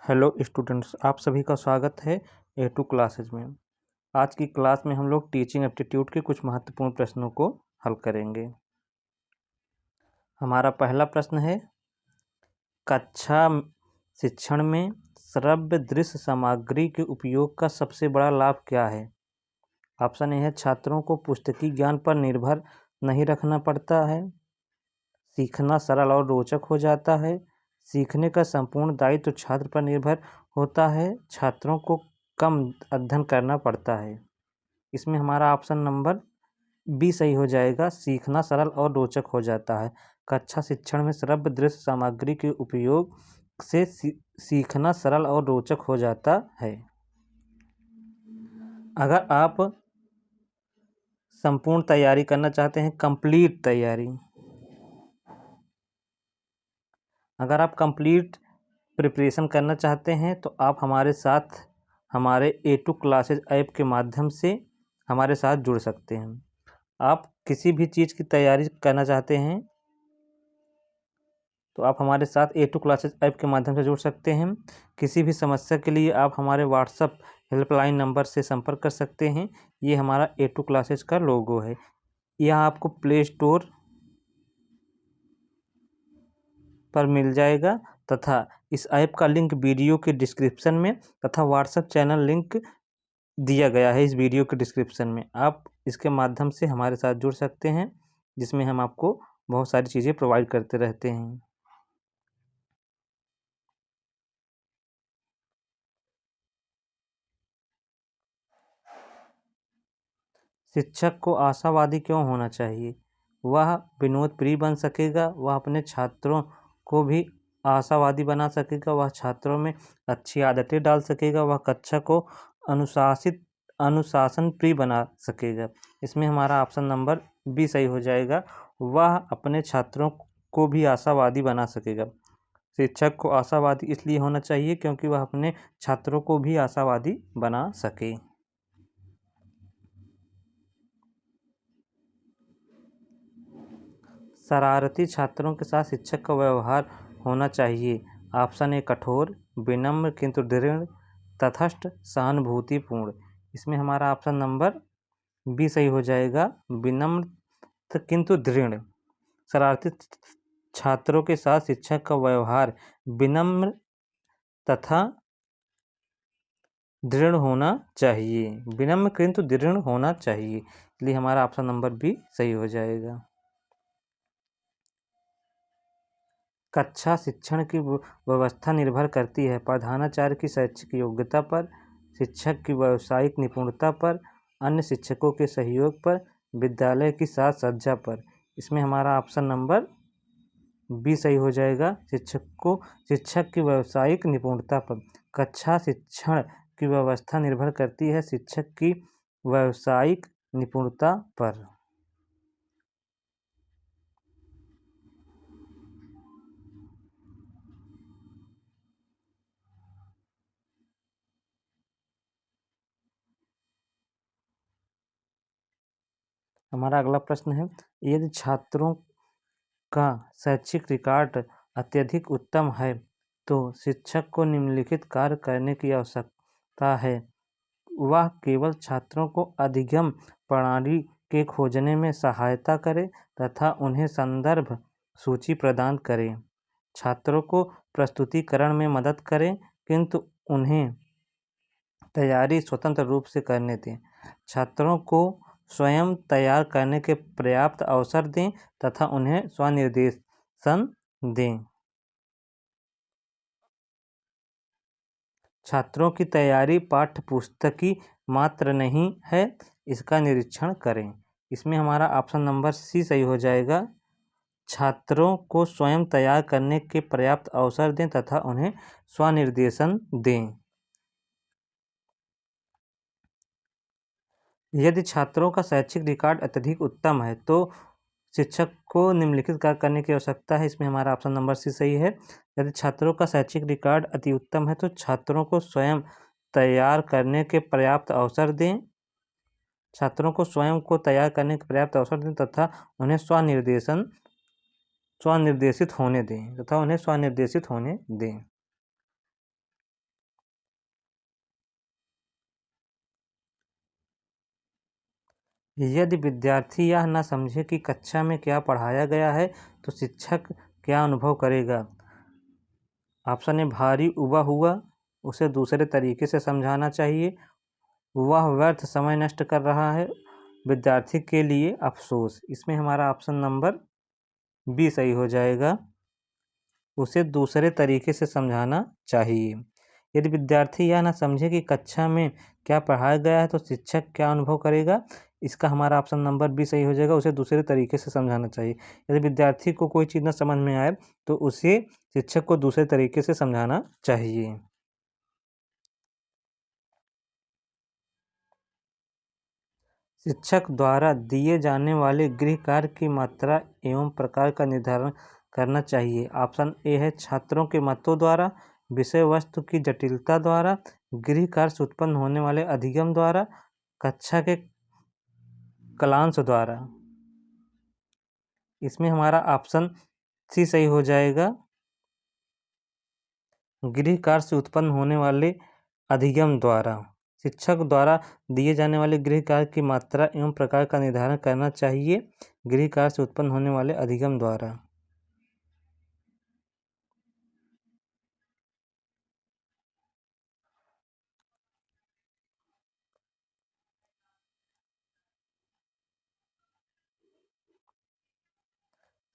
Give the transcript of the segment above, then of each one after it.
Hello students, आप सभी का स्वागत है A2 क्लासेज में। आज की क्लास में हम लोग टीचिंग एप्टीट्यूड के कुछ महत्वपूर्ण प्रश्नों को हल करेंगे। हमारा पहला प्रश्न है, कक्षा शिक्षण में श्रव्य दृश्य सामग्री के उपयोग का सबसे बड़ा लाभ क्या है? ऑप्शन ए है, छात्रों को पुस्तकीय ज्ञान पर निर्भर नहीं रखना पड़ता है, सीखना सरल और रोचक हो जाता है, सीखने का संपूर्ण दायित्व छात्र पर निर्भर होता है, छात्रों को कम अध्ययन करना पड़ता है। इसमें हमारा ऑप्शन नंबर बी सही हो जाएगा, सीखना सरल और रोचक हो जाता है। कक्षा शिक्षण में श्रव्य दृश्य सामग्री के उपयोग से सीखना सरल और रोचक हो जाता है। अगर आप संपूर्ण तैयारी करना चाहते हैं, कंप्लीट तैयारी, अगर आप कंप्लीट प्रिपरेशन करना चाहते हैं तो आप हमारे साथ हमारे A2 क्लासेज ऐप के माध्यम से हमारे साथ जुड़ सकते हैं। आप किसी भी चीज़ की तैयारी करना चाहते हैं तो आप हमारे साथ A2 क्लासेज ऐप के माध्यम से जुड़ सकते हैं। किसी भी समस्या के लिए आप हमारे व्हाट्सएप हेल्पलाइन नंबर से संपर्क कर सकते हैं। ये हमारा A2 क्लासेज का लोगो है। यह आपको प्ले स्टोर पर मिल जाएगा तथा इस ऐप का लिंक वीडियो के डिस्क्रिप्शन में तथा व्हाट्सएप चैनल लिंक दिया गया है इस वीडियो के डिस्क्रिप्शन में। आप इसके माध्यम से हमारे साथ जुड़ सकते हैं, जिसमें हम आपको बहुत सारी चीज़ें प्रोवाइड करते रहते हैं। शिक्षक को आशावादी क्यों होना चाहिए? वह विनोद प्रिय बन सकेगा, वह अपने छात्रों को भी आशावादी बना सकेगा, वह छात्रों में अच्छी आदतें डाल सकेगा, वह कक्षा को अनुशासन प्रिय बना सकेगा। इसमें हमारा ऑप्शन नंबर बी सही हो जाएगा, वह अपने छात्रों को भी आशावादी बना सकेगा। शिक्षक को आशावादी इसलिए होना चाहिए क्योंकि वह अपने छात्रों को भी आशावादी बना सके। शरारती छात्रों के साथ शिक्षक का व्यवहार होना चाहिए। ऑप्शन ए कठोर, विनम्र किंतु दृढ़, तटस्थ, सहानुभूतिपूर्ण। इसमें हमारा ऑप्शन नंबर बी सही हो जाएगा, विनम्र किंतु दृढ़। शरारती छात्रों के साथ शिक्षक का व्यवहार विनम्र तथा दृढ़ होना चाहिए, विनम्र किंतु दृढ़ होना चाहिए, इसलिए हमारा ऑप्शन नंबर बी सही हो जाएगा। कक्षा शिक्षण की व्यवस्था निर्भर करती है प्रधानाचार्य की शैक्षिक योग्यता पर, शिक्षक की व्यावसायिक निपुणता पर, अन्य शिक्षकों के सहयोग पर, विद्यालय की साज सज्जा पर। इसमें हमारा ऑप्शन नंबर बी सही हो जाएगा, शिक्षक की व्यावसायिक निपुणता पर। कक्षा शिक्षण की व्यवस्था निर्भर करती है शिक्षक की व्यावसायिक निपुणता पर। हमारा अगला प्रश्न है, यदि छात्रों का शैक्षिक रिकॉर्ड अत्यधिक उत्तम है तो शिक्षक को निम्नलिखित कार्य करने की आवश्यकता है। वह केवल छात्रों को अधिगम प्रणाली के खोजने में सहायता करे तथा उन्हें संदर्भ सूची प्रदान करे, छात्रों को प्रस्तुतिकरण में मदद करें किंतु उन्हें तैयारी स्वतंत्र रूप से करने दें, छात्रों को स्वयं तैयार करने के पर्याप्त अवसर दें तथा उन्हें स्वनिर्देशन दें। छात्रों की तैयारी पाठ्यपुस्तकी मात्र नहीं है, इसका निरीक्षण करें। इसमें हमारा ऑप्शन नंबर सी सही हो जाएगा, छात्रों को स्वयं तैयार करने के पर्याप्त अवसर दें तथा उन्हें स्वनिर्देशन दें। यदि छात्रों का शैक्षिक रिकॉर्ड अत्यधिक उत्तम है तो शिक्षक को निम्नलिखित कार्य करने की आवश्यकता है। इसमें हमारा ऑप्शन नंबर सी सही है। यदि छात्रों का शैक्षिक रिकॉर्ड अति उत्तम है तो छात्रों को स्वयं तैयार करने के पर्याप्त अवसर दें, छात्रों को स्वयं को तैयार करने के पर्याप्त अवसर दें तथा उन्हें स्वनिर्देशित होने दें। यदि विद्यार्थी यह न समझे कि कक्षा में क्या पढ़ाया गया है तो शिक्षक क्या अनुभव करेगा? ऑप्शन ए भारी उबा हुआ, उसे दूसरे तरीके से समझाना चाहिए। वह व्यर्थ समय नष्ट कर रहा है, विद्यार्थी के लिए अफसोस। इसमें हमारा ऑप्शन नंबर बी सही हो जाएगा, उसे दूसरे तरीके से समझाना चाहिए। यदि विद्यार्थी यह ना समझे कि कक्षा में क्या पढ़ाया गया है तो शिक्षक क्या अनुभव करेगा, इसका हमारा ऑप्शन नंबर बी सही हो जाएगा, उसे दूसरे तरीके से समझाना चाहिए। यदि विद्यार्थी को कोई चीज़ ना समझ में आए तो उसे शिक्षक को दूसरे तरीके से समझाना चाहिए। शिक्षक द्वारा दिए जाने वाले गृह कार्य की मात्रा एवं प्रकार का निर्धारण करना चाहिए। ऑप्शन ए है छात्रों के मतों द्वारा, विषय वस्तु की जटिलता द्वारा, गृह कार्य से उत्पन्न होने वाले अधिगम द्वारा, कक्षा के कलांश द्वारा। इसमें हमारा ऑप्शन सी सही हो जाएगा, गृह कार्य से उत्पन्न होने वाले अधिगम द्वारा। शिक्षक द्वारा दिए जाने वाले गृह कार्य की मात्रा एवं प्रकार का निर्धारण करना चाहिए गृह कार्य से उत्पन्न होने वाले अधिगम द्वारा।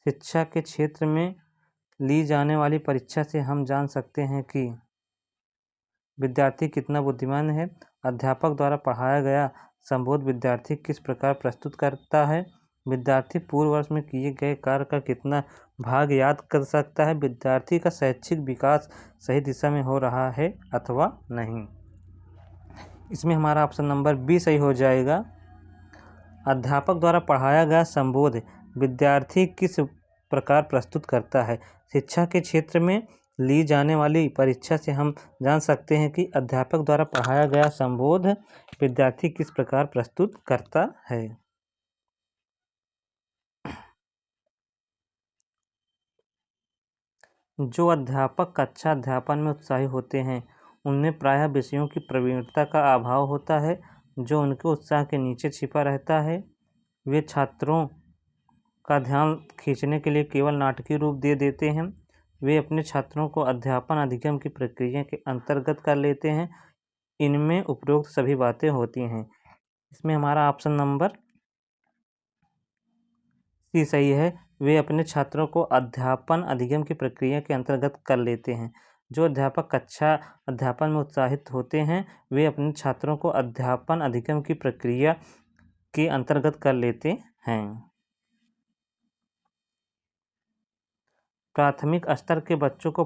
शिक्षा के क्षेत्र में ली जाने वाली परीक्षा से हम जान सकते हैं कि विद्यार्थी कितना बुद्धिमान है, अध्यापक द्वारा पढ़ाया गया संबोध विद्यार्थी किस प्रकार प्रस्तुत करता है, विद्यार्थी पूर्व वर्ष में किए गए कार्य का कितना भाग याद कर सकता है, विद्यार्थी का शैक्षिक विकास सही दिशा में हो रहा है अथवा नहीं। इसमें हमारा ऑप्शन नंबर बी सही हो जाएगा, अध्यापक द्वारा पढ़ाया गया संबोध विद्यार्थी किस प्रकार प्रस्तुत करता है। शिक्षा के क्षेत्र में ली जाने वाली परीक्षा से हम जान सकते हैं कि अध्यापक द्वारा पढ़ाया गया संबोध विद्यार्थी किस प्रकार प्रस्तुत करता है। जो अध्यापक कक्षा अध्यापन में उत्साही होते हैं उनमें प्रायः विषयों की प्रवीणता का अभाव होता है, जो उनके उत्साह के नीचे छिपा रहता है। वे छात्रों का ध्यान खींचने के लिए केवल नाटकीय रूप दे देते हैं। वे अपने छात्रों को अध्यापन अधिगम की प्रक्रिया के अंतर्गत कर लेते हैं। इनमें उपरोक्त सभी बातें होती हैं। इसमें हमारा ऑप्शन नंबर सी सही है, वे अपने छात्रों को अध्यापन अधिगम की प्रक्रिया के अंतर्गत कर लेते हैं। जो अध्यापक कक्षा अध्यापन में उत्साहित होते हैं वे अपने छात्रों को अध्यापन अधिगम की प्रक्रिया के अंतर्गत कर लेते हैं। प्राथमिक स्तर के बच्चों को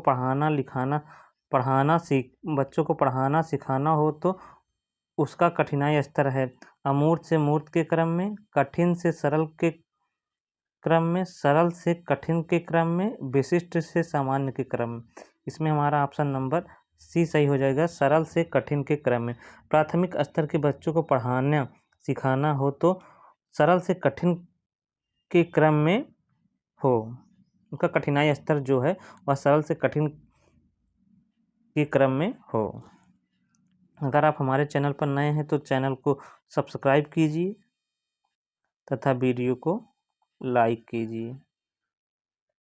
बच्चों को पढ़ाना सिखाना हो तो उसका कठिनाई स्तर है अमूर्त से मूर्त के क्रम में, कठिन से सरल के क्रम में, सरल से कठिन के क्रम में, विशिष्ट से सामान्य के क्रम में। इसमें हमारा ऑप्शन नंबर सी सही हो जाएगा, सरल से कठिन के क्रम में। प्राथमिक स्तर के बच्चों को पढ़ाना सिखाना हो तो सरल से कठिन के क्रम में हो, उनका कठिनाई स्तर जो है वह सरल से कठिन के क्रम में हो। अगर आप हमारे चैनल पर नए हैं तो चैनल को सब्सक्राइब कीजिए तथा वीडियो को लाइक कीजिए।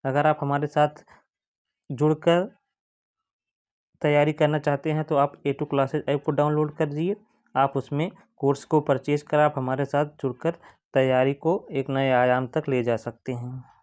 अगर आप हमारे साथ जुड़कर तैयारी करना चाहते हैं तो आप A2 क्लासेज ऐप को डाउनलोड कर लीजिए। आप उसमें कोर्स को परचेज कर आप हमारे साथ जुड़कर तैयारी को एक नए आयाम तक ले जा सकते हैं।